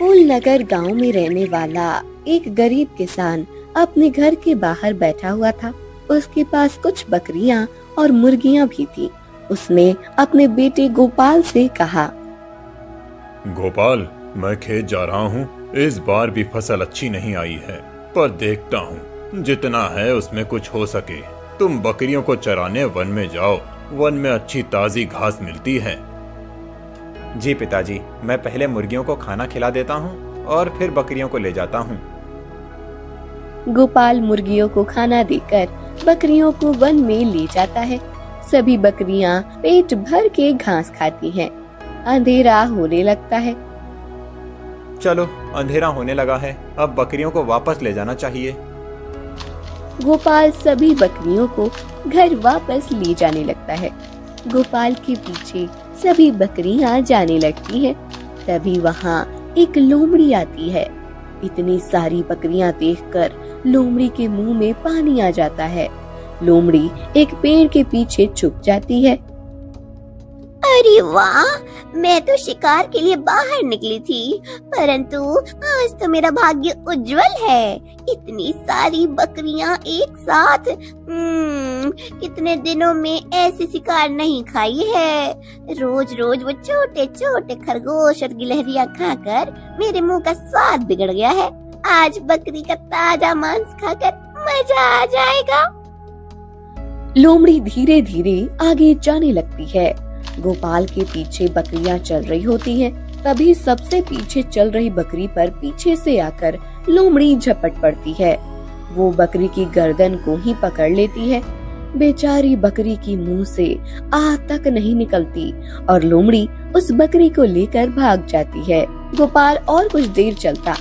फूलनगर गांव में रहने वाला एक गरीब किसान अपने घर के बाहर बैठा हुआ था। उसके पास कुछ बकरियां और मुर्गियां भी थी। उसने अपने बेटे गोपाल से कहा, गोपाल, मैं खेत जा रहा हूँ। इस बार भी फसल अच्छी नहीं आई है, पर देखता हूँ जितना है उसमें कुछ हो सके। तुम बकरियों को चराने वन में जाओ, वन में अच्छी ताजी घास मिलती है। जी पिताजी, मैं पहले मुर्गियों को खाना खिला देता हूँ और फिर बकरियों को ले जाता हूँ। गोपाल मुर्गियों को खाना देकर बकरियों को वन में ले जाता है। सभी बकरियां पेट भर के घास खाती हैं। अंधेरा होने लगता है। चलो, अंधेरा होने लगा है, अब बकरियों को वापस ले जाना चाहिए। गोपाल सभी बकरियों को घर वापस ले जाने लगता है। गोपाल के पीछे सभी बकरियां जाने लगती हैं। तभी वहाँ एक लोमड़ी आती है। इतनी सारी बकरियां देखकर लोमड़ी के मुंह में पानी आ जाता है। लोमड़ी एक पेड़ के पीछे छुप जाती है। अरे वाह, मैं तो शिकार के लिए बाहर निकली थी, परंतु आज तो मेरा भाग्य उज्जवल है। इतनी सारी बकरियां एक साथ, कितने दिनों में ऐसी शिकार नहीं खाई है। रोज रोज वो छोटे छोटे खरगोश और गिलहरियां खाकर मेरे मुंह का स्वाद बिगड़ गया है। आज बकरी का ताजा मांस खाकर मजा आ जाएगा। लोमड़ी धीरे धीरे आगे जाने लगती है। गोपाल के पीछे बकरियां चल रही होती हैं। तभी सबसे पीछे चल रही बकरी पर पीछे से आकर लोमड़ी झपट पड़ती है। वो बकरी की गर्दन को ही पकड़ लेती है। बेचारी बकरी की मुंह से आह तक नहीं निकलती और लोमड़ी उस बकरी को लेकर भाग जाती है। गोपाल और कुछ देर चलता,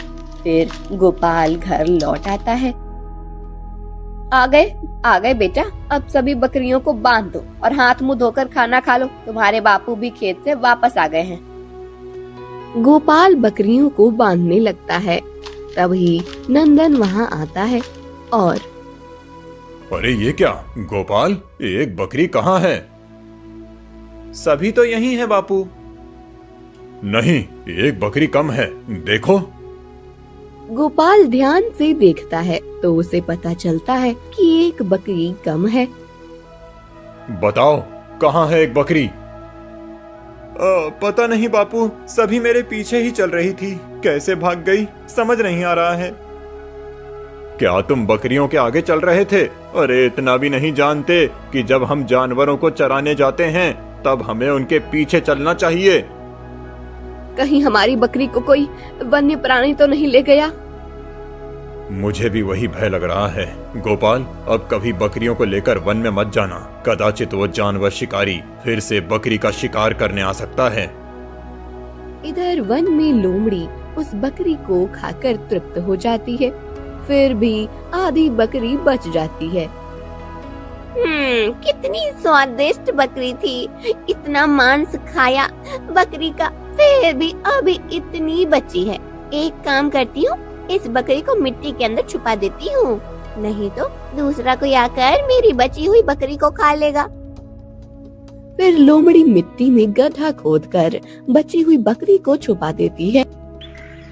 फिर गोपाल घर लौट आता है। आ गए बेटा, अब सभी बकरियों को बांध दो और हाथ मुंह धोकर खाना खा लो। तुम्हारे बापू भी खेत से वापस आ गए हैं। गोपाल बकरियों को बांधने लगता है। तभी नंदन वहाँ आता है और अरे ये क्या गोपाल, एक बकरी कहाँ है? सभी तो यही है बापू। नहीं, एक बकरी कम है, देखो। गोपाल ध्यान से देखता है तो उसे पता चलता है कि एक बकरी कम है। बताओ, कहाँ है एक बकरी? पता नहीं बापू, सभी मेरे पीछे ही चल रही थी, कैसे भाग गई समझ नहीं आ रहा है। क्या तुम बकरियों के आगे चल रहे थे? अरे इतना भी नहीं जानते कि जब हम जानवरों को चराने जाते हैं तब हमें उनके पीछे चलना चाहिए। कहीं हमारी बकरी को कोई वन्य प्राणी तो नहीं ले गया? मुझे भी वही भय लग रहा है। गोपाल, अब कभी बकरियों को लेकर वन में मत जाना। कदाचित वो जानवर शिकारी फिर से बकरी का शिकार करने आ सकता है। इधर वन में लोमड़ी उस बकरी को खाकर तृप्त हो जाती है। फिर भी आधी बकरी बच जाती है। कितनी स्वादिष्ट बकरी थी। इतना मांस खाया बकरी का, फिर भी अभी इतनी बची है। एक काम करती हूँ, इस बकरी को मिट्टी के अंदर छुपा देती हूँ, नहीं तो दूसरा कोई आकर मेरी बची हुई बकरी को खा लेगा। फिर लोमड़ी मिट्टी में गड्ढा खोदकर बची हुई बकरी को छुपा देती है।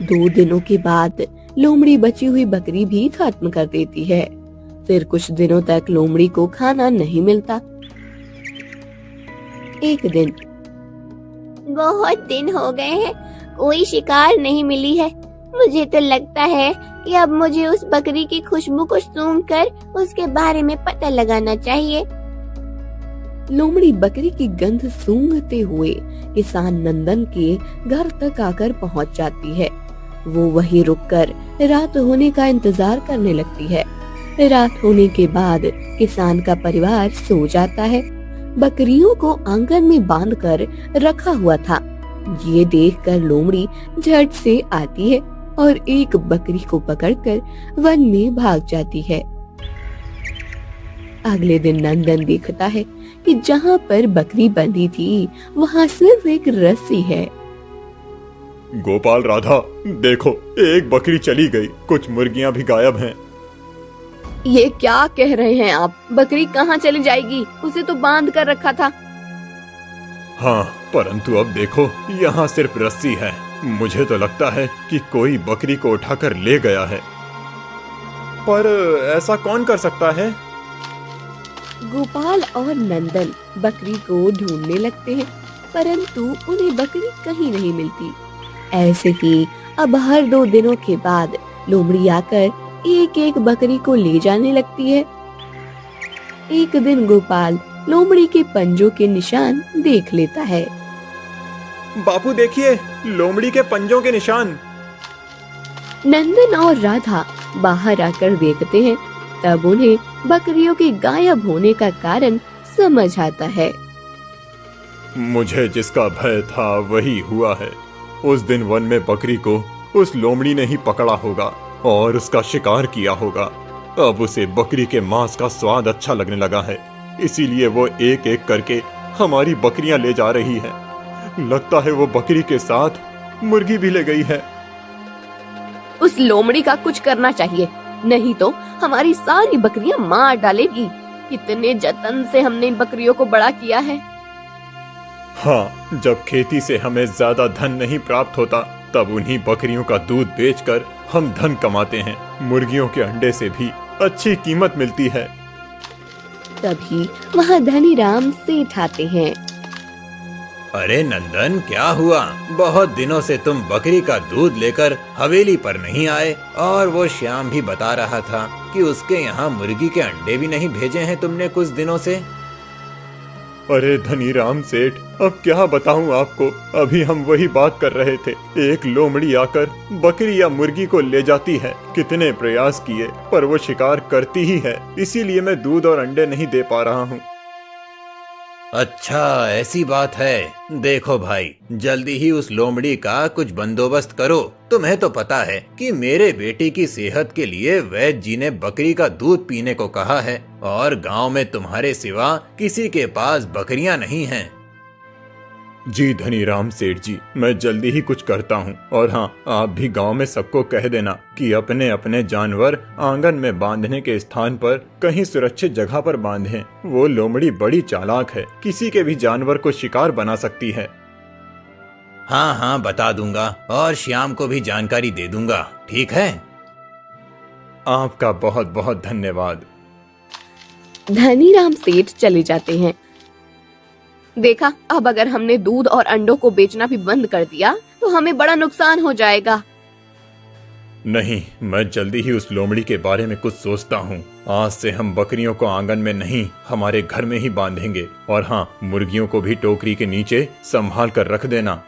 2 दिनों के बाद लोमड़ी बची हुई बकरी भी खत्म कर देती है। फिर कुछ दिनों तक लोमड़ी को खाना नहीं मिलता। एक दिन, बहुत दिन हो गए हैं, कोई शिकार नहीं मिली है। मुझे तो लगता है कि अब मुझे उस बकरी की खुशबू को सूंघकर उसके बारे में पता लगाना चाहिए। लोमड़ी बकरी की गंध सूंघते हुए किसान नंदन के घर तक आकर पहुंच जाती है। वो वहीं रुककर रात होने का इंतजार करने लगती है। रात होने के बाद किसान का परिवार सो जाता है। बकरियों को आंगन में बांधकर रखा हुआ था। ये देखकर लोमड़ी झट से आती है और एक बकरी को पकड़कर वन में भाग जाती है। अगले दिन नंदन देखता है कि जहाँ पर बकरी बंधी थी वहाँ सिर्फ एक रस्सी है। गोपाल, राधा, देखो, एक बकरी चली गई, कुछ मुर्गियां भी गायब हैं। ये क्या कह रहे हैं आप? बकरी कहाँ चली जाएगी? उसे तो बांध कर रखा था। हाँ, परंतु अब देखो, यहाँ सिर्फ रस्सी है। मुझे तो लगता है कि कोई बकरी को उठाकर ले गया है। पर ऐसा कौन कर सकता है? गोपाल और नंदन बकरी को ढूंढने लगते हैं, परंतु उन्हें बकरी कहीं नहीं मिलती। ऐसे ही अब हर 2 दिनों के बाद लोमड़ी आकर एक एक बकरी को ले जाने लगती है। एक दिन गोपाल लोमड़ी के पंजों के निशान देख लेता है। बापू देखिए, लोमड़ी के पंजों के निशान। नंदन और राधा बाहर आकर देखते हैं, तब उन्हें बकरियों के गायब होने का कारण समझ आता है। मुझे जिसका भय था वही हुआ है। उस दिन वन में बकरी को उस लोमड़ी ने ही पकड़ा होगा और उसका शिकार किया होगा। अब उसे बकरी के मांस का स्वाद अच्छा लगने लगा है, इसीलिए वो एक एक करके हमारी बकरियां ले जा रही है। लगता है वो बकरी के साथ मुर्गी भी ले गई है। उस लोमड़ी का कुछ करना चाहिए, नहीं तो हमारी सारी बकरियां मार डालेगी। कितने जतन से हमने इन बकरियों को बड़ा किया है। हाँ, जब खेती से हमें ज्यादा धन नहीं प्राप्त होता तब उन्हीं बकरियों का दूध बेचकर हम धन कमाते हैं। मुर्गियों के अंडे से भी अच्छी कीमत मिलती है। तभी वहाँ धनीराम सेठ आते हैं। अरे नंदन, क्या हुआ? बहुत दिनों से तुम बकरी का दूध लेकर हवेली पर नहीं आए। और वो श्याम भी बता रहा था कि उसके यहाँ मुर्गी के अंडे भी नहीं भेजे हैं तुमने कुछ दिनों से। अरे धनीराम सेठ, अब क्या बताऊं आपको। अभी हम वही बात कर रहे थे। एक लोमड़ी आकर बकरी या मुर्गी को ले जाती है। कितने प्रयास किए पर वो शिकार करती ही है, इसीलिए मैं दूध और अंडे नहीं दे पा रहा हूँ। अच्छा, ऐसी बात है। देखो भाई, जल्दी ही उस लोमड़ी का कुछ बंदोबस्त करो। तुम्हें तो पता है कि मेरे बेटे की सेहत के लिए वैद्य जी ने बकरी का दूध पीने को कहा है, और गांव में तुम्हारे सिवा किसी के पास बकरियां नहीं हैं। जी धनीराम सेठ जी, मैं जल्दी ही कुछ करता हूँ। और हाँ, आप भी गांव में सबको कह देना कि अपने अपने जानवर आंगन में बांधने के स्थान पर कहीं सुरक्षित जगह पर बांधें। वो लोमड़ी बड़ी चालाक है, किसी के भी जानवर को शिकार बना सकती है। हाँ हाँ, बता दूंगा और श्याम को भी जानकारी दे दूंगा। ठीक है? आपका बहुत बहुत धन्यवाद। धनीराम सेठ चले जाते हैं। देखा, अब अगर हमने दूध और अंडों को बेचना भी बंद कर दिया तो हमें बड़ा नुकसान हो जाएगा। नहीं, मैं जल्दी ही उस लोमड़ी के बारे में कुछ सोचता हूँ। आज से हम बकरियों को आंगन में नहीं, हमारे घर में ही बांधेंगे। और हाँ, मुर्गियों को भी टोकरी के नीचे संभाल कर रख देना।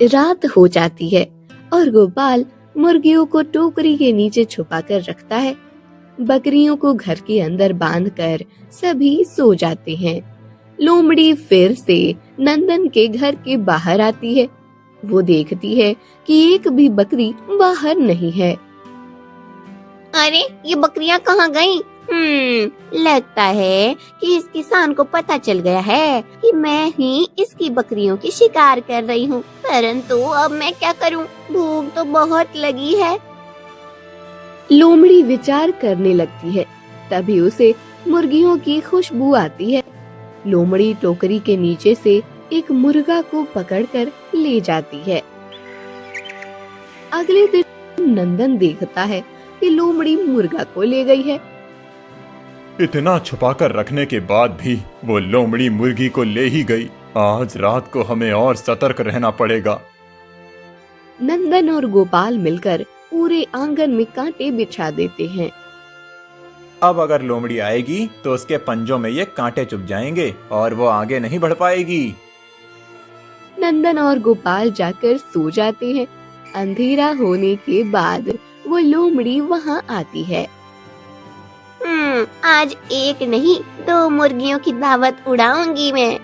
रात हो जाती है और गोपाल मुर्गियों को टोकरी के नीचे छुपा कर रखता है। बकरियों को घर के अंदर बांधकर सभी सो जाते हैं। लोमड़ी फिर से नंदन के घर के बाहर आती है। वो देखती है कि एक भी बकरी बाहर नहीं है। अरे, ये बकरियां कहाँ गईं? लगता है कि इस किसान को पता चल गया है कि मैं ही इसकी बकरियों की शिकार कर रही हूँ। परंतु अब मैं क्या करूँ? भूख तो बहुत लगी है। लोमड़ी विचार करने लगती है, तभी उसे मुर्गियों की खुशबू आती है। लोमड़ी टोकरी के नीचे से एक मुर्गा को पकड़कर ले जाती है। अगले दिन नंदन देखता है कि लोमड़ी मुर्गा को ले गई है। इतना छुपाकर रखने के बाद भी वो लोमड़ी मुर्गी को ले ही गई। आज रात को हमें और सतर्क रहना पड़ेगा। नंदन और गोपाल मिलकर पूरे आंगन में कांटे बिछा देते हैं। अब अगर लोमड़ी आएगी तो उसके पंजों में ये कांटे चुभ जाएंगे और वो आगे नहीं बढ़ पाएगी। नंदन और गोपाल जाकर सो जाते हैं। अंधेरा होने के बाद वो लोमड़ी वहाँ आती है। आज एक नहीं 2 मुर्गियों की दावत उड़ाऊंगी मैं।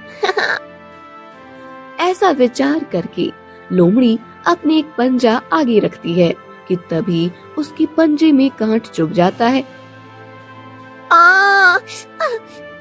ऐसा विचार करके लोमड़ी अपने एक पंजा आगे रखती है कि तभी उसके पंजे में कांट चुभ जाता है।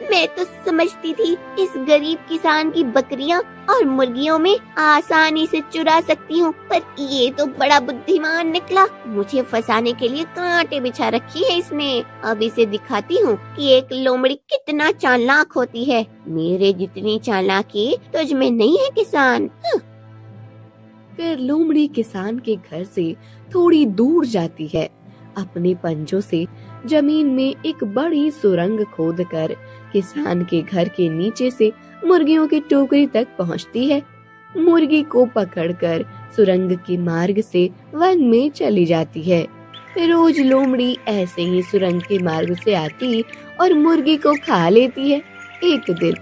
मैं तो समझती थी इस गरीब किसान की बकरियां और मुर्गियों में आसानी से चुरा सकती हूँ, पर ये तो बड़ा बुद्धिमान निकला। मुझे फंसाने के लिए कांटे बिछा रखी है इसने। अब इसे दिखाती हूँ कि एक लोमड़ी कितना चालाक होती है। मेरे जितनी चालाकी तुझ में नहीं है किसान। फिर लोमड़ी किसान के घर से थोड़ी दूर जाती है। अपने पंजों से जमीन में एक बड़ी सुरंग खोदकर किसान के घर के नीचे से मुर्गियों की टोकरी तक पहुंचती है। मुर्गी को पकड़कर सुरंग के मार्ग से वन में चली जाती है। रोज लोमड़ी ऐसे ही सुरंग के मार्ग से आती और मुर्गी को खा लेती है। एक दिन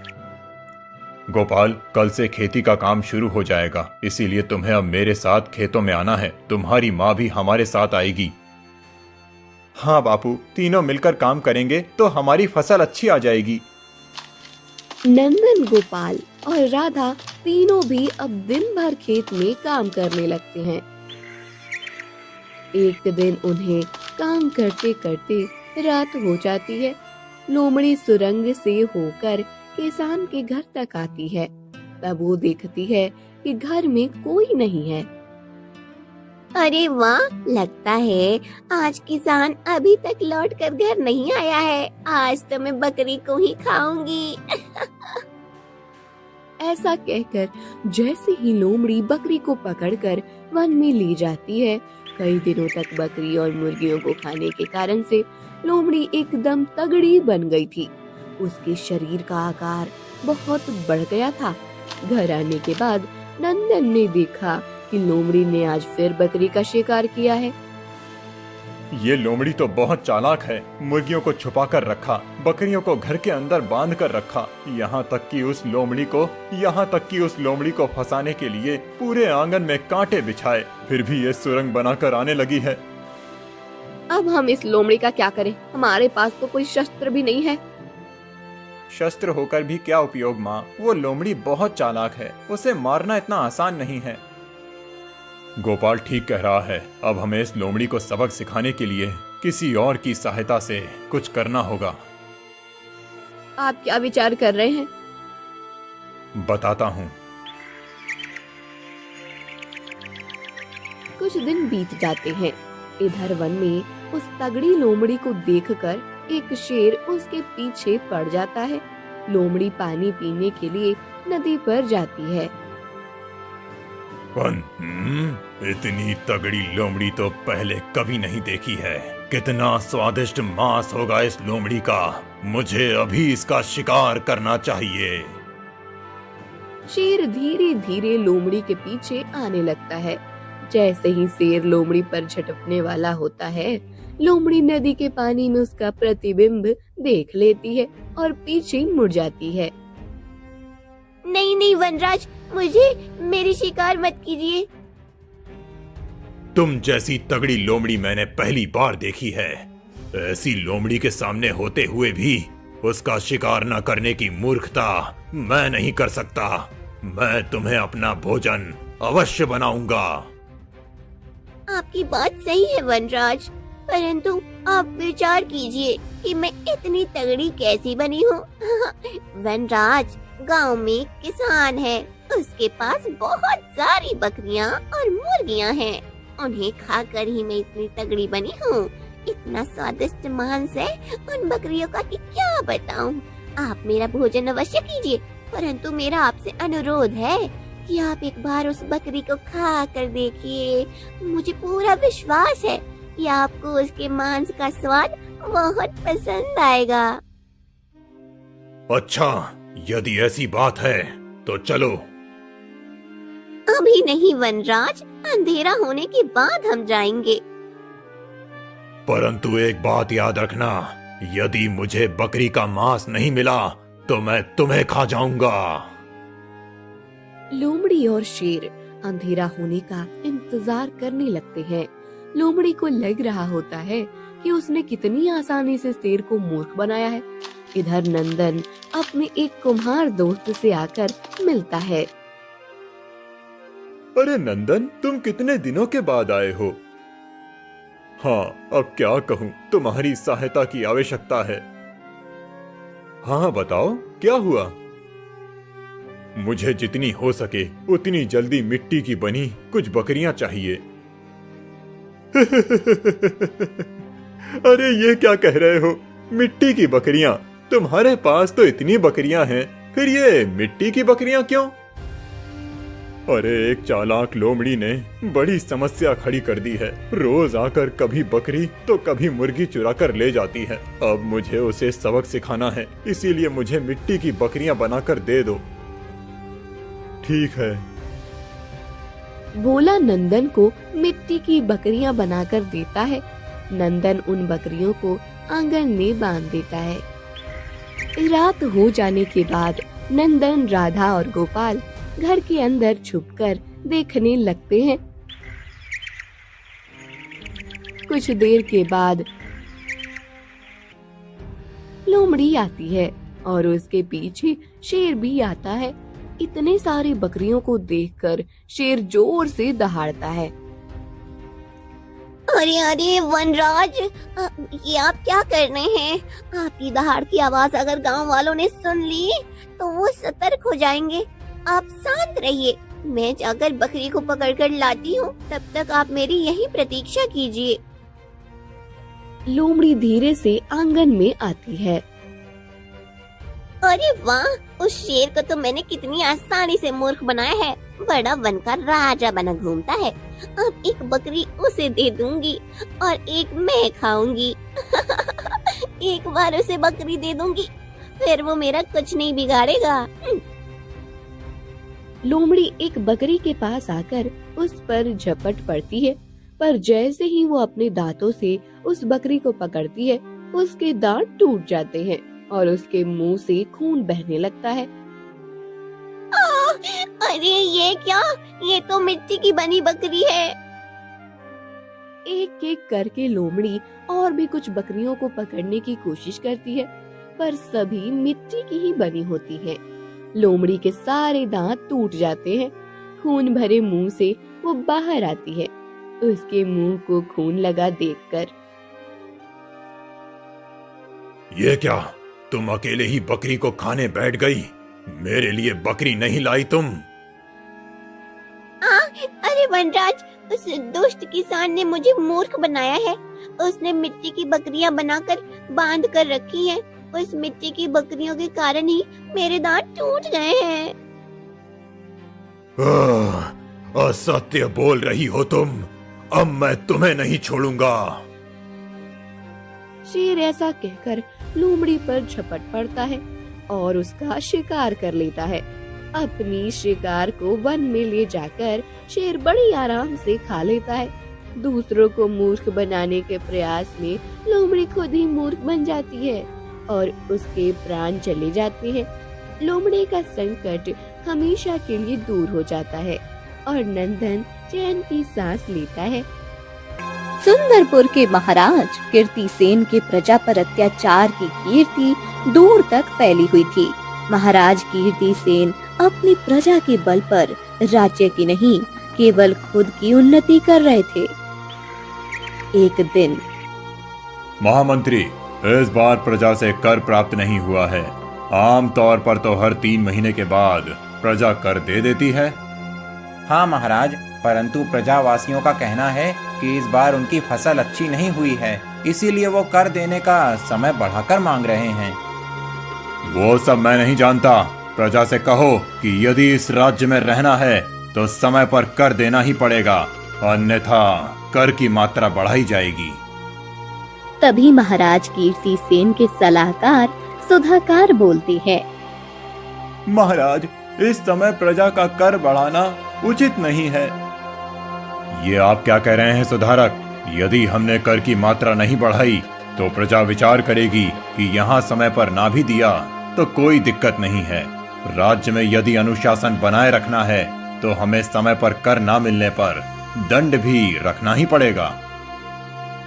गोपाल, कल से खेती का काम शुरू हो जाएगा, इसीलिए तुम्हें अब मेरे साथ खेतों में आना है। तुम्हारी माँ भी हमारे साथ आएगी। हाँ बापू, तीनों मिलकर काम करेंगे तो हमारी फसल अच्छी आ जाएगी। नंदन, गोपाल और राधा तीनों भी अब दिन भर खेत में काम करने लगते हैं। एक दिन उन्हें काम करते करते रात हो जाती है। लोमड़ी सुरंग से होकर किसान के घर तक आती है। तब वो देखती है कि घर में कोई नहीं है। अरे वाह, लगता है आज किसान अभी तक लौट कर घर नहीं आया है। आज तो मैं बकरी को ही खाऊंगी। ऐसा कहकर जैसे ही लोमड़ी बकरी को पकड़कर वन में ले जाती है, कई दिनों तक बकरी और मुर्गियों को खाने के कारण से लोमड़ी एकदम तगड़ी बन गई थी। उसके शरीर का आकार बहुत बढ़ गया था। घर आने के बाद नंदन ने देखा कि लोमड़ी ने आज फिर बकरी का शिकार किया है। ये लोमड़ी तो बहुत चालाक है। मुर्गियों को छुपा कर रखा, बकरियों को घर के अंदर बांध कर रखा, यहाँ तक कि उस लोमड़ी को फंसाने के लिए पूरे आंगन में कांटे बिछाए। फिर भी ये सुरंग बनाकर आने लगी है। अब हम इस लोमड़ी का क्या करें? हमारे पास तो कोई शस्त्र भी नहीं है। शस्त्र होकर भी क्या उपयोग माँ? वो लोमड़ी बहुत चालाक है, उसे मारना इतना आसान नहीं है। गोपाल ठीक कह रहा है। अब हमें इस लोमड़ी को सबक सिखाने के लिए किसी और की सहायता से कुछ करना होगा। आप क्या विचार कर रहे हैं? बताता हूँ। कुछ दिन बीत जाते हैं। इधर वन में उस तगड़ी लोमड़ी को देखकर एक शेर उसके पीछे पड़ जाता है। लोमड़ी पानी पीने के लिए नदी पर जाती है। इतनी तगड़ी लोमड़ी तो पहले कभी नहीं देखी है। कितना स्वादिष्ट मांस होगा इस लोमड़ी का। मुझे अभी इसका शिकार करना चाहिए। शेर धीरे धीरे लोमड़ी के पीछे आने लगता है। जैसे ही शेर लोमड़ी पर झटकने वाला होता है, लोमड़ी नदी के पानी में उसका प्रतिबिंब देख लेती है और पीछे मुड़ जाती है। नहीं नहीं वनराज, मुझे मेरी शिकार मत कीजिए। तुम जैसी तगड़ी लोमड़ी मैंने पहली बार देखी है। ऐसी लोमड़ी के सामने होते हुए भी उसका शिकार न करने की मूर्खता मैं नहीं कर सकता। मैं तुम्हें अपना भोजन अवश्य बनाऊंगा। आपकी बात सही है वनराज, परंतु आप विचार कीजिए कि मैं इतनी तगड़ी कैसी बनी हूँ। वनराज, गांव में किसान है, उसके पास बहुत सारी बकरियां और मुर्गियां हैं। उन्हें खाकर ही मैं इतनी तगड़ी बनी हूँ। इतना स्वादिष्ट मांस है उन बकरियों का कि क्या बताऊं। आप मेरा भोजन अवश्य कीजिए, परंतु मेरा आपसे अनुरोध है कि आप एक बार उस बकरी को खा कर देखिए। मुझे पूरा विश्वास है कि आपको उसके मांस का स्वाद बहुत पसंद आएगा। अच्छा, यदि ऐसी बात है तो चलो। अभी नहीं वनराज, अंधेरा होने के बाद हम जाएंगे। परंतु एक बात याद रखना, यदि मुझे बकरी का मांस नहीं मिला तो मैं तुम्हें खा जाऊंगा। लोमड़ी और शेर अंधेरा होने का इंतजार करने लगते हैं। लोमड़ी को लग रहा होता है कि उसने कितनी आसानी से शेर को मूर्ख बनाया है। इधर नंदन अपने एक कुम्हार दोस्त से आकर मिलता है। अरे नंदन, तुम कितने दिनों के बाद आए हो? हाँ, अब क्या कहूँ, तुम्हारी सहायता की आवश्यकता है। हाँ बताओ, क्या हुआ? मुझे जितनी हो सके उतनी जल्दी मिट्टी की बनी कुछ बकरियां चाहिए। अरे ये क्या कह रहे हो? मिट्टी की बकरियां? तुम्हारे पास तो इतनी बकरियां हैं, फिर ये मिट्टी की बकरियां क्यों? अरे एक चालाक लोमड़ी ने बड़ी समस्या खड़ी कर दी है। रोज आकर कभी बकरी तो कभी मुर्गी चुरा कर ले जाती है। अब मुझे उसे सबक सिखाना है, इसीलिए मुझे मिट्टी की बकरियां बनाकर दे दो। ठीक है। भोला नंदन को मिट्टी की बकरियां बनाकर देता है। नंदन उन बकरियों को आंगन में बांध देता है। रात हो जाने के बाद नंदन, राधा और गोपाल घर के अंदर छुपकर देखने लगते हैं। कुछ देर के बाद लोमड़ी आती है और उसके पीछे शेर भी आता है। इतने सारे बकरियों को देखकर शेर जोर से दहाड़ता है। अरे अरे वनराज, ये आप क्या कर रहे हैं? आपकी दहाड़ की आवाज अगर गांव वालों ने सुन ली तो वो सतर्क हो जाएंगे। आप शांत रहिए, मैं जाकर बकरी को पकड़कर लाती हूँ। तब तक आप मेरी यही प्रतीक्षा कीजिए। लोमड़ी धीरे से आंगन में आती है। अरे वाह, उस शेर को तो मैंने कितनी आसानी से मूर्ख बनाया है। बड़ा वन का राजा बना घूमता है। अब एक बकरी उसे दे दूंगी और एक मैं खाऊंगी। एक बार उसे बकरी दे दूंगी, फिर वो मेरा कुछ नहीं बिगाड़ेगा। लोमड़ी एक बकरी के पास आकर उस पर झपट पड़ती है, पर जैसे ही वो अपने दांतों से उस बकरी को पकड़ती है, उसके दांत टूट जाते हैं और उसके मुंह से खून बहने लगता है। अरे ये क्या? ये तो मिट्टी की बनी बकरी है। एक एक करके लोमड़ी और भी कुछ बकरियों को पकड़ने की कोशिश करती है, पर सभी मिट्टी की ही बनी होती हैं। लोमड़ी के सारे दांत टूट जाते हैं। खून भरे मुंह से वो बाहर आती है। उसके मुंह को खून लगा देखकर, ये क्या, तुम अकेले ही बकरी को खाने बैठ गई? मेरे लिए बकरी नहीं लाई तुम? अरे वनराज, उस दुष्ट किसान ने मुझे मूर्ख बनाया है। उसने मिट्टी की बकरियां बनाकर बांध कर रखी हैं। उस मिट्टी की बकरियों के कारण ही मेरे दांत टूट गए हैं। असत्य बोल रही हो तुम। अब मैं तुम्हें नहीं छोड़ूंगा। शेर ऐसा कहकर लोमड़ी पर झपट पड़ता है और उसका शिकार कर लेता है। अपनी शिकार को वन में ले जाकर शेर बड़ी आराम से खा लेता है। दूसरों को मूर्ख बनाने के प्रयास में लोमड़ी खुद ही मूर्ख बन जाती है और उसके प्राण चले जाते हैं। लोमड़ी का संकट हमेशा के लिए दूर हो जाता है और नंदन चैन की सांस लेता है। सुंदरपुर के महाराज कीर्तिसेन के प्रजा पर अत्याचार की कीर्ति दूर तक फैली हुई थी। महाराज कीर्तिसेन अपनी प्रजा के बल पर राज्य की नहीं, केवल खुद की उन्नति कर रहे थे। एक दिन, महामंत्री, इस बार प्रजा से कर प्राप्त नहीं हुआ है। आम तौर पर तो हर 3 महीने के बाद प्रजा कर दे देती है। हाँ महाराज, परंतु प्रजावासियों का कहना है कि इस बार उनकी फसल अच्छी नहीं हुई है, इसीलिए वो कर देने का समय बढ़ाकर मांग रहे हैं। वो सब मैं नहीं जानता। प्रजा से कहो कि यदि इस राज्य में रहना है तो समय पर कर देना ही पड़ेगा, अन्यथा कर की मात्रा बढ़ाई जाएगी। तभी महाराज कीर्तिसेन के सलाहकार सुधाकर बोलते हैं। महाराज, इस समय प्रजा का कर बढ़ाना उचित नहीं है। ये आप क्या कह रहे हैं सुधारक? यदि हमने कर की मात्रा नहीं बढ़ाई तो प्रजा विचार करेगी कि यहाँ समय पर ना भी दिया तो कोई दिक्कत नहीं है। राज्य में यदि अनुशासन बनाए रखना है तो हमें समय पर कर ना मिलने पर दंड भी रखना ही पड़ेगा।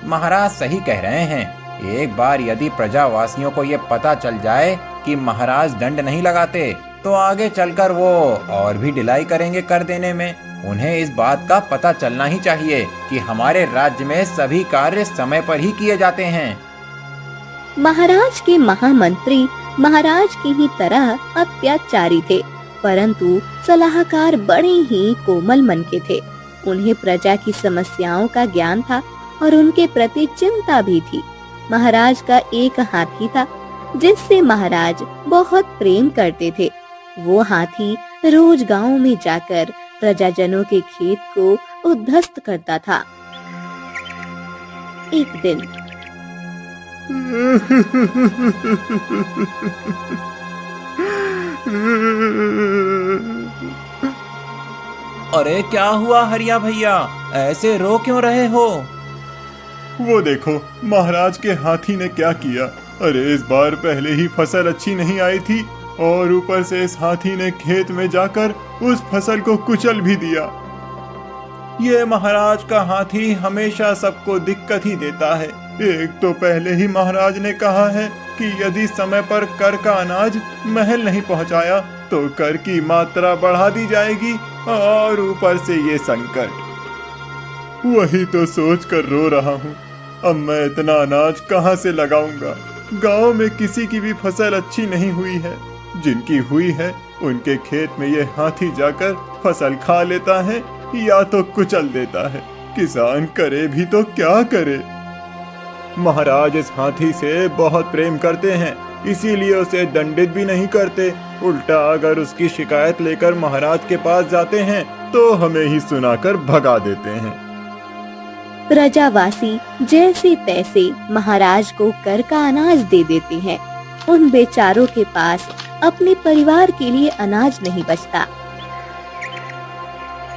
महाराज सही कह रहे हैं। एक बार यदि प्रजावासियों को ये पता चल जाए कि महाराज दंड नहीं लगाते तो आगे चलकर वो और भी ढिलाई करेंगे कर देने में। उन्हें इस बात का पता चलना ही चाहिए कि हमारे राज्य में सभी कार्य समय पर ही किए जाते हैं। महाराज के महामंत्री महाराज की ही तरह अत्याचारी थे, परंतु सलाहकार बड़े ही कोमल मन के थे। उन्हें प्रजा की समस्याओं का ज्ञान था और उनके प्रति चिंता भी थी। महाराज का एक हाथी था जिससे महाराज बहुत प्रेम करते थे। वो हाथी रोज गांव में जाकर प्रजाजनों के खेत को उद्ध्वस्त करता था। एक दिन अरे क्या हुआ हरिया भैया, ऐसे रो क्यों रहे हो? वो देखो महाराज के हाथी ने क्या किया। अरे इस बार पहले ही फसल अच्छी नहीं आई थी और ऊपर से इस हाथी ने खेत में जाकर उस फसल को कुचल भी दिया। ये महाराज का हाथी हमेशा सबको दिक्कत ही देता है। एक तो पहले ही महाराज ने कहा है कि यदि समय पर कर का अनाज महल नहीं पहुंचाया तो कर की मात्रा बढ़ा दी जाएगी, और ऊपर से ये संकट। वही तो सोच कर रो रहा हूँ, अब मैं इतना अनाज कहाँ से लगाऊंगा। गांव में किसी की भी फसल अच्छी नहीं हुई है, जिनकी हुई है उनके खेत में ये हाथी जाकर फसल खा लेता है या तो कुचल देता है। किसान करे भी तो क्या करे। महाराज इस हाथी से बहुत प्रेम करते हैं, इसीलिए उसे दंडित भी नहीं करते। उल्टा अगर उसकी शिकायत लेकर महाराज के पास जाते हैं तो हमें ही सुनाकर भगा देते हैं। प्रजावासी जैसे तैसे महाराज को कर का अनाज दे देते हैं। उन बेचारों के पास अपने परिवार के लिए अनाज नहीं बचता।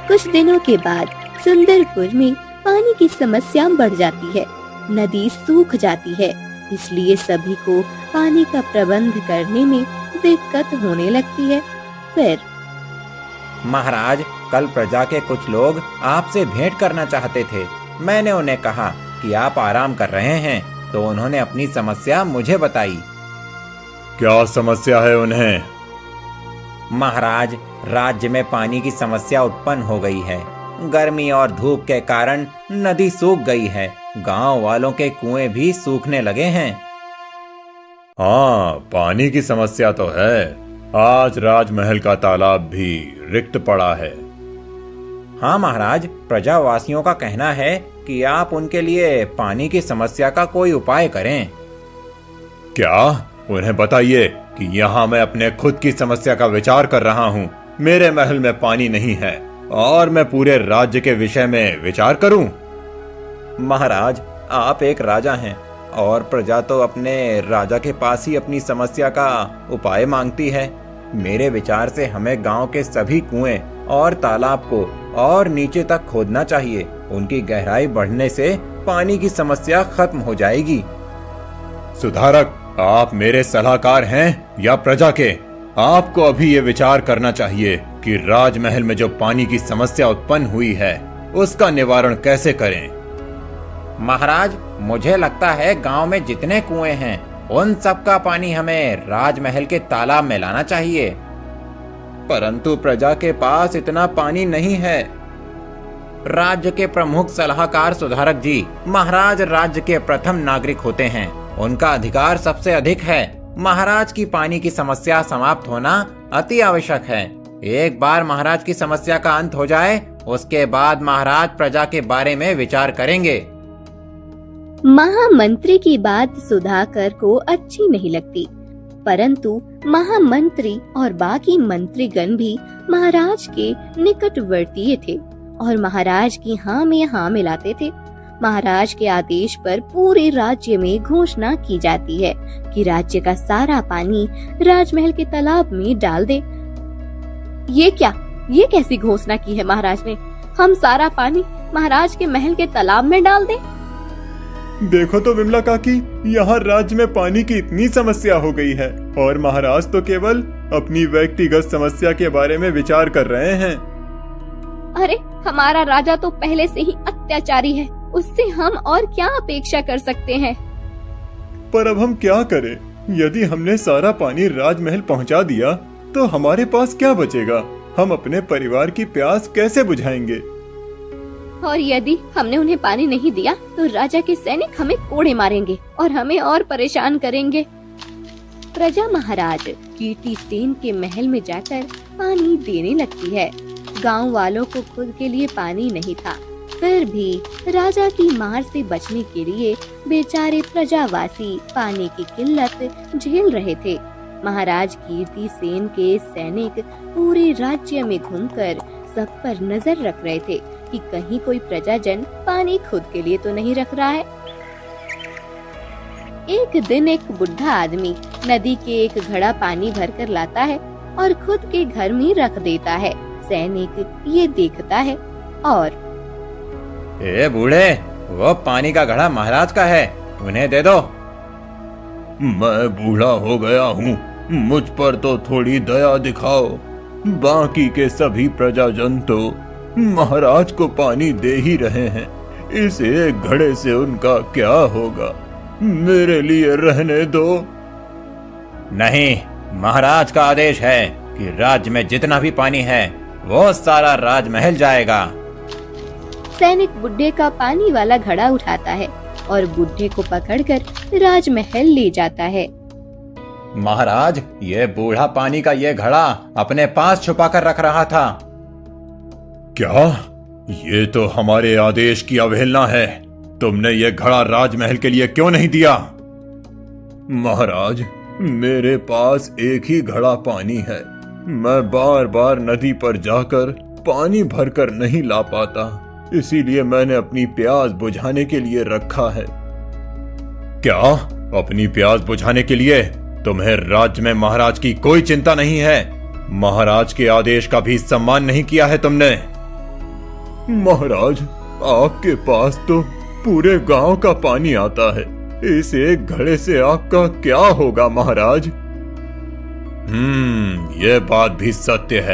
कुछ दिनों के बाद सुंदरपुर में पानी की समस्या बढ़ जाती है। नदी सूख जाती है, इसलिए सभी को पानी का प्रबंध करने में दिक्कत होने लगती है। फिर महाराज, कल प्रजा के कुछ लोग आपसे भेंट करना चाहते थे। मैंने उन्हें कहा कि आप आराम कर रहे हैं, तो उन्होंने अपनी समस्या मुझे बताई। क्या समस्या है उन्हें? महाराज, राज्य में पानी की समस्या उत्पन्न हो गई है। गर्मी और धूप के कारण नदी सूख गई है। गांव वालों के कुएं भी सूखने लगे हैं। हाँ, पानी की समस्या तो है। आज राजमहल का तालाब भी रिक्त पड़ा है। हाँ महाराज, प्रजावासियों का कहना है कि आप उनके लिए पानी की समस्या का कोई उपाय करें। क्या? उन्हें बताइए कि यहाँ मैं अपने खुद की समस्या का विचार कर रहा हूँ। मेरे महल में पानी नहीं है और मैं पूरे राज्य के विषय में विचार करूं। महाराज, आप एक राजा हैं और प्रजा तो अपने राजा के पास ही अपनी समस्या का उपाय मांगती है। मेरे विचार से हमें गांव के सभी कुएं और तालाब को और नीचे तक खोदना चाहिए। उनकी गहराई बढ़ने से पानी की समस्या खत्म हो जाएगी। सुधारक, आप मेरे सलाहकार हैं या प्रजा के? आपको अभी ये विचार करना चाहिए कि राजमहल में जो पानी की समस्या उत्पन्न हुई है उसका निवारण कैसे करें। महाराज, मुझे लगता है गांव में जितने कुएं हैं उन सब का पानी हमें राजमहल के तालाब में लाना चाहिए। परंतु प्रजा के पास इतना पानी नहीं है। राज्य के प्रमुख सलाहकार सुधारक जी, महाराज राज्य के प्रथम नागरिक होते हैं, उनका अधिकार सबसे अधिक है। महाराज की पानी की समस्या समाप्त होना अति आवश्यक है। एक बार महाराज की समस्या का अंत हो जाए, उसके बाद महाराज प्रजा के बारे में विचार करेंगे। महामंत्री की बात सुधाकर को अच्छी नहीं लगती, परंतु महामंत्री और बाकी मंत्रीगण भी महाराज के निकटवर्तीय थे और महाराज की हाँ में हाँ मिलाते थे। महाराज के आदेश पर पूरे राज्य में घोषणा की जाती है कि राज्य का सारा पानी राजमहल के तालाब में डाल दे। ये क्या? ये कैसी घोषणा की है महाराज ने? हम सारा पानी महाराज के महल के तालाब में डाल दें? देखो तो विमला काकी, यहाँ राज्य में पानी की इतनी समस्या हो गई है और महाराज तो केवल अपनी व्यक्तिगत समस्या के बारे में विचार कर रहे हैं। अरे, हमारा राजा तो पहले से ही अत्याचारी है, उससे हम और क्या अपेक्षा कर सकते हैं? पर अब हम क्या करें? यदि हमने सारा पानी राजमहल पहुँचा दिया तो हमारे पास क्या बचेगा? हम अपने परिवार की प्यास कैसे बुझाएंगे? और यदि हमने उन्हें पानी नहीं दिया तो राजा के सैनिक हमें कोड़े मारेंगे और हमें और परेशान करेंगे। प्रजा महाराज कीर्तिसेन के महल में जाकर पानी देने लगती है। गांव वालों को खुद के लिए पानी नहीं था, फिर भी राजा की मार से बचने के लिए बेचारे प्रजावासी पानी की किल्लत झेल रहे थे। महाराज कीर्तिसेन के सैनिक पूरे राज्य में घूमकर सब पर नजर रख रहे थे कि कहीं कोई प्रजाजन पानी खुद के लिए तो नहीं रख रहा है। एक दिन एक बुढ़ा आदमी नदी के एक घड़ा पानी भरकर लाता है और खुद के घर में रख देता है। सैनिक ये देखता है और ए बूढ़े, वो पानी का घड़ा महाराज का है, उन्हें दे दो। मैं बूढ़ा हो गया हूँ, मुझ पर तो थोड़ी दया दिखाओ। बाकी के सभी प्रजाजन तो महाराज को पानी दे ही रहे हैं, इस एक घड़े से उनका क्या होगा, मेरे लिए रहने दो। नहीं, महाराज का आदेश है कि राज्य में जितना भी पानी है वो सारा राजमहल जाएगा। सैनिक बुढ़े का पानी वाला घड़ा उठाता है और बुढ़े को पकड़कर राजमहल ले जाता है। महाराज, ये बूढ़ा पानी का ये घड़ा अपने पास छुपा कर रख रहा था। क्या? ये तो हमारे आदेश की अवहेलना है। तुमने ये घड़ा राजमहल के लिए क्यों नहीं दिया? महाराज, मेरे पास एक ही घड़ा पानी है। मैं बार बार नदी पर जाकर पानी भरकर नहीं ला पाता, इसीलिए मैंने अपनी प्यास बुझाने के लिए रखा है। क्या? अपनी प्यास बुझाने के लिए? तुम्हें राज्य में महाराज की कोई चिंता नहीं है? महाराज के आदेश का भी सम्मान नहीं किया है तुमने? महाराज, आपके पास तो पूरे गांव का पानी आता है, इस एक घड़े से आपका क्या होगा महाराज? ये बात भी सत्य है।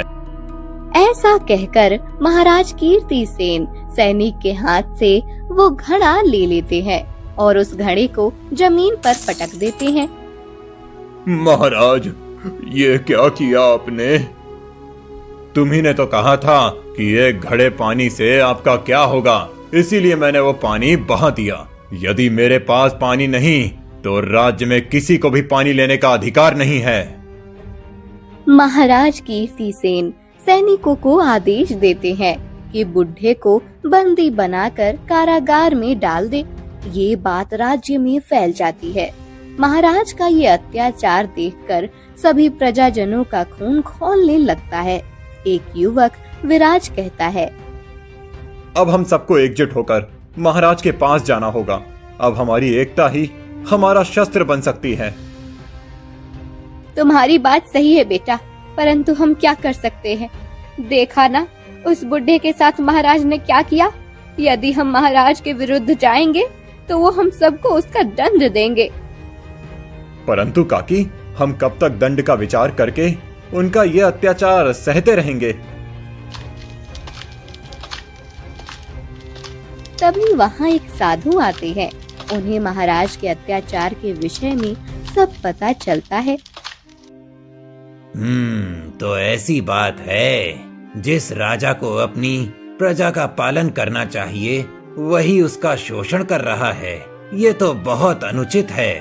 ऐसा कहकर महाराज कीर्तिसेन सैनिक के हाथ से वो घड़ा ले लेते हैं और उस घड़े को जमीन पर पटक देते हैं। महाराज, ये क्या किया आपने? तुम्ही ने तो कहा था कि एक घड़े पानी से आपका क्या होगा, इसीलिए मैंने वो पानी बहा दिया। यदि मेरे पास पानी नहीं तो राज्य में किसी को भी पानी लेने का अधिकार नहीं है। महाराज कीर्तिसेन सैनिकों को आदेश देते हैं कि बुढ़े को बंदी बनाकर कारागार में डाल दे। ये बात राज्य में फैल जाती है। महाराज का ये अत्याचार देखकर सभी प्रजाजनों का खून खौलने लगता है। एक युवक विराज कहता है, अब हम सबको एकजुट होकर महाराज के पास जाना होगा। अब हमारी एकता ही हमारा शस्त्र बन सकती है। तुम्हारी बात सही है बेटा, परंतु हम क्या कर सकते हैं? देखा ना उस बुढ़े के साथ महाराज ने क्या किया। यदि हम महाराज के विरुद्ध जाएंगे तो वो हम सबको उसका दंड देंगे। परंतु काकी, हम कब तक दंड का विचार करके उनका ये अत्याचार सहते रहेंगे? तभी वहाँ एक साधु आते हैं। उन्हें महाराज के अत्याचार के विषय में सब पता चलता है। तो ऐसी बात है, जिस राजा को अपनी प्रजा का पालन करना चाहिए वही उसका शोषण कर रहा है। ये तो बहुत अनुचित है।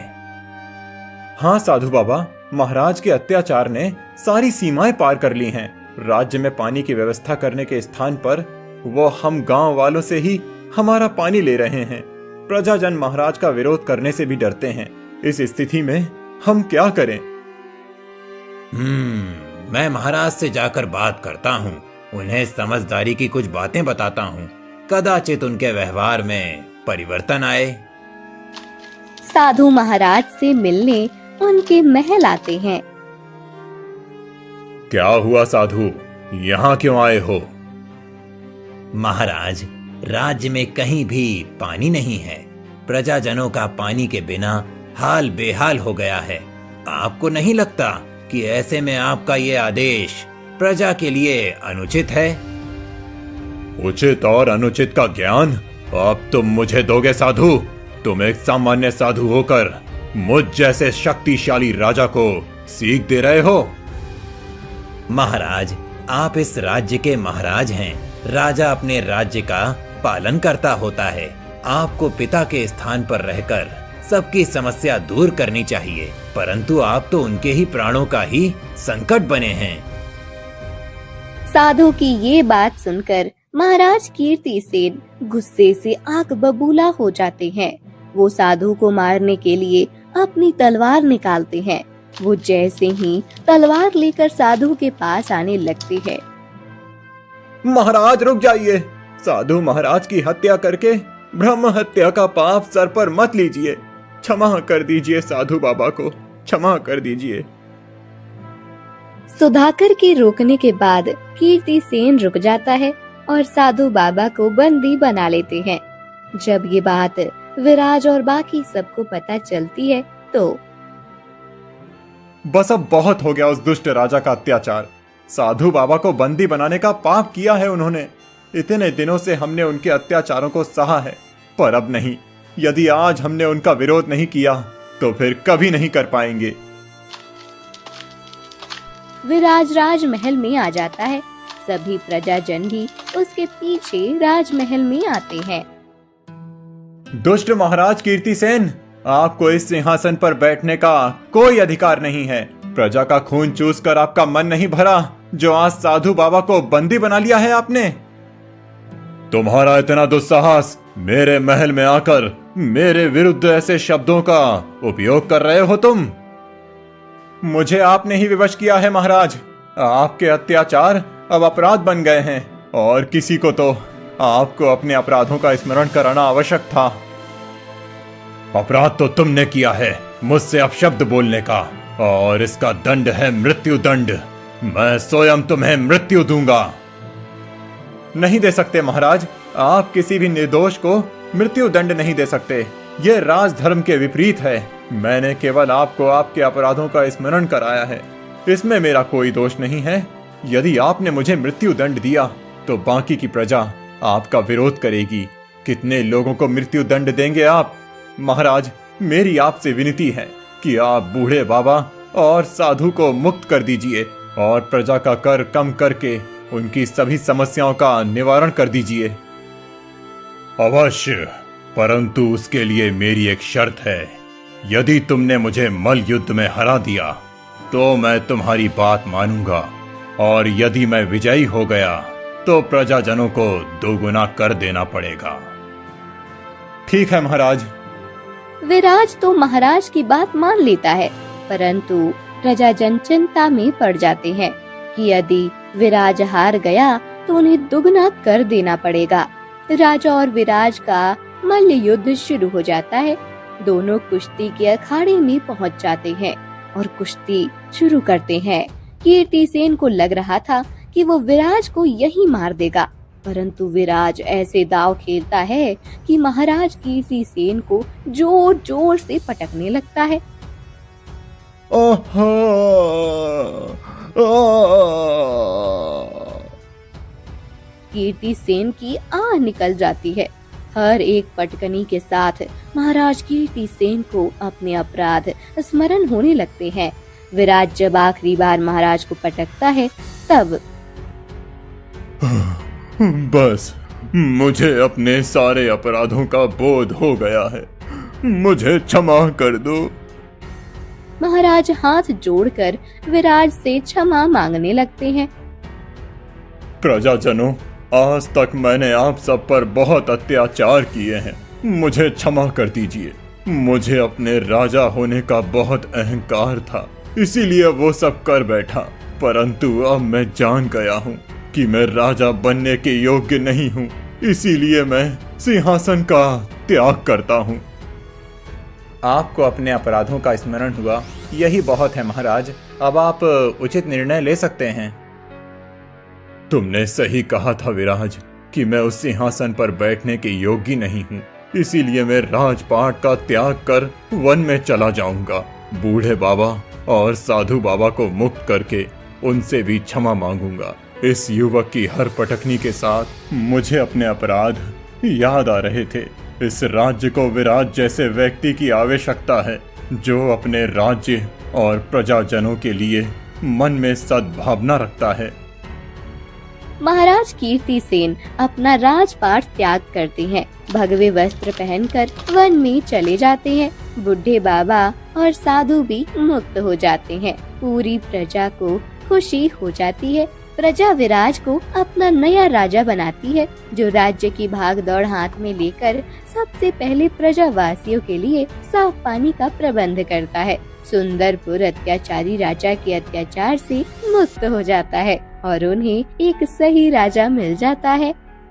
हाँ साधु बाबा, महाराज के अत्याचार ने सारी सीमाएं पार कर ली हैं। राज्य में पानी की व्यवस्था करने के स्थान पर वो हम गांव वालों से ही हमारा पानी ले रहे हैं। प्रजाजन महाराज का विरोध करने से भी डरते हैं। इस स्थिति में हम क्या करें? मैं महाराज से जाकर बात करता हूँ, उन्हें समझदारी की कुछ बातें बताता हूँ, कदाचित उनके व्यवहार में परिवर्तन आए। साधु महाराज से मिलने उनके महल आते हैं। क्या हुआ साधु, यहाँ क्यों आए हो? महाराज, राज्य में कहीं भी पानी नहीं है। प्रजाजनों का पानी के बिना हाल बेहाल हो गया है। आपको नहीं लगता कि ऐसे में आपका ये आदेश प्रजा के लिए अनुचित है? उचित और अनुचित का ज्ञान अब तुम मुझे दोगे साधु? तुम एक सामान्य साधु होकर मुझ जैसे शक्तिशाली राजा को सीख दे रहे हो? महाराज, आप इस राज्य के महाराज हैं। राजा अपने राज्य का पालन करता होता है। आपको पिता के स्थान पर रहकर सबकी समस्या दूर करनी चाहिए, परंतु आप तो उनके ही प्राणों का ही संकट बने हैं। साधु की ये बात सुनकर महाराज कीर्तिसेन गुस्से से आग बबूला हो जाते हैं। वो साधु को मारने के लिए अपनी तलवार निकालते हैं। वो जैसे ही तलवार लेकर साधु के पास आने लगते हैं, महाराज रुक जाइए। साधु महाराज की हत्या करके ब्रह्म हत्या का पाप सर पर मत लीजिए। क्षमा कर दीजिए साधु बाबा को, क्षमा कर दीजिए। सुधाकर के रोकने के बाद कीर्तिसेन रुक जाता है और साधु बाबा को बंदी बना लेते हैं। जब ये बात विराज और बाकी सबको पता चलती है तो बस अब बहुत हो गया उस दुष्ट राजा का अत्याचार। साधु बाबा को बंदी बनाने का पाप किया है उन्होंने। इतने दिनों से हमने उनके अत्याचारों को सहा है, पर अब नहीं। यदि आज हमने उनका विरोध नहीं किया तो फिर कभी नहीं कर पाएंगे। विराज राजमहल में आ जाता है। सभी प्रजाजन भी उसके पीछे राजमहल में आते हैं। दुष्ट महाराज कीर्तिसेन, आपको इस सिंहासन पर बैठने का कोई अधिकार नहीं है। प्रजा का खून चूस कर आपका मन नहीं भरा, जो आज साधु बाबा को बंदी बना लिया है आपने। तुम्हारा इतना दुस्साहस, मेरे महल में आकर मेरे विरुद्ध ऐसे शब्दों का उपयोग कर रहे हो तुम। मुझे आपने ही विवश किया है महाराज। आपके अत्याचार अब अपराध बन गए हैं और किसी को तो आपको अपने अपराधों का स्मरण कराना आवश्यक था। अपराध तो तुमने किया है, मुझसे अपशब्द बोलने का, और इसका दंड है मृत्यु दंड। मैं स्वयं तुम्हें मृत्यु दूंगा। नहीं दे सकते महाराज, आप किसी भी निर्दोष को मृत्यु दंड नहीं दे सकते। यह राजधर्म के विपरीत है। मैंने केवल आपको आपके अपराधों का स्मरण कराया है, इसमें मेरा कोई दोष नहीं है। यदि आपने मुझे मृत्यु दंड दिया तो बाकी की प्रजा आपका विरोध करेगी। कितने लोगों को मृत्यु दंड देंगे आप? महाराज, मेरी आपसे विनती है कि आप बूढ़े बाबा और साधु को मुक्त कर दीजिए और प्रजा का कर कम करके उनकी सभी समस्याओं का निवारण कर दीजिए। अवश्य, परंतु उसके लिए मेरी एक शर्त है। यदि तुमने मुझे मल युद्ध में हरा दिया तो मैं तुम्हारी बात मानूंगा, और यदि मैं विजयी हो गया तो प्रजाजनों को दोगुना कर देना पड़ेगा। ठीक है महाराज। विराज तो महाराज की बात मान लेता है, परंतु प्रजाजन चिंता में पड़ जाते हैं कि यदि विराज हार गया तो उन्हें दुगना कर देना पड़ेगा। राजा और विराज का मल्ल युद्ध शुरू हो जाता है। दोनों कुश्ती के अखाड़े में पहुंच जाते हैं और कुश्ती शुरू करते हैं। कीर्तिसेन को लग रहा था कि वो विराज को यही मार देगा, परंतु विराज ऐसे दांव खेलता है कि महाराज कीर्तिसेन को जोर जोर से पटकने लगता है। कीर्तिसेन की आह निकल जाती है। हर एक पटकनी के साथ महाराज कीर्तिसेन को अपने अपराध स्मरण होने लगते हैं। विराज जब आखिरी बार महाराज को पटकता है तब बस, मुझे अपने सारे अपराधों का बोध हो गया है, मुझे क्षमा कर दो। महाराज हाथ जोड़कर विराज से क्षमा मांगने लगते हैं। प्रजाजनों, आज तक मैंने आप सब पर बहुत अत्याचार किए हैं, मुझे क्षमा कर दीजिए। मुझे अपने राजा होने का बहुत अहंकार था, इसीलिए वो सब कर बैठा, परंतु अब मैं जान गया हूँ कि मैं राजा बनने के योग्य नहीं हूँ, इसीलिए मैं सिंहासन का त्याग करता हूँ। आपको अपने अपराधों का स्मरण हुआ, यही बहुत है महाराज। अब आप उचित निर्णय ले सकते हैं। तुमने सही कहा था विराज कि मैं उस सिंहासन पर बैठने के योग्य नहीं हूँ, इसीलिए मैं राजपाट का त्याग कर वन में चला जाऊंगा। बूढ़े बाबा और साधु बाबा को मुक्त करके उनसे भी क्षमा मांगूंगा। इस युवक की हर पटकनी के साथ मुझे अपने अपराध याद आ रहे थे। इस राज्य को विराज जैसे व्यक्ति की आवश्यकता है, जो अपने राज्य और प्रजाजनों के लिए मन में सद्भावना रखता है। महाराज कीर्तिसेन अपना राजपाट त्याग करते हैं, भगवे वस्त्र पहनकर वन में चले जाते हैं। बुढ़े बाबा और साधु भी मुक्त हो जाते हैं। पूरी प्रजा को खुशी हो जाती है। प्रजा विराज को अपना नया राजा बनाती है, जो राज्य की भागदौड़ हाथ में लेकर सबसे पहले प्रजावासियों के लिए साफ पानी का प्रबंध करता है। सुंदरपुर अत्याचारी राजा के अत्याचार से मुक्त हो जाता है। और उन्हें एक सही राजा मिल जाता है।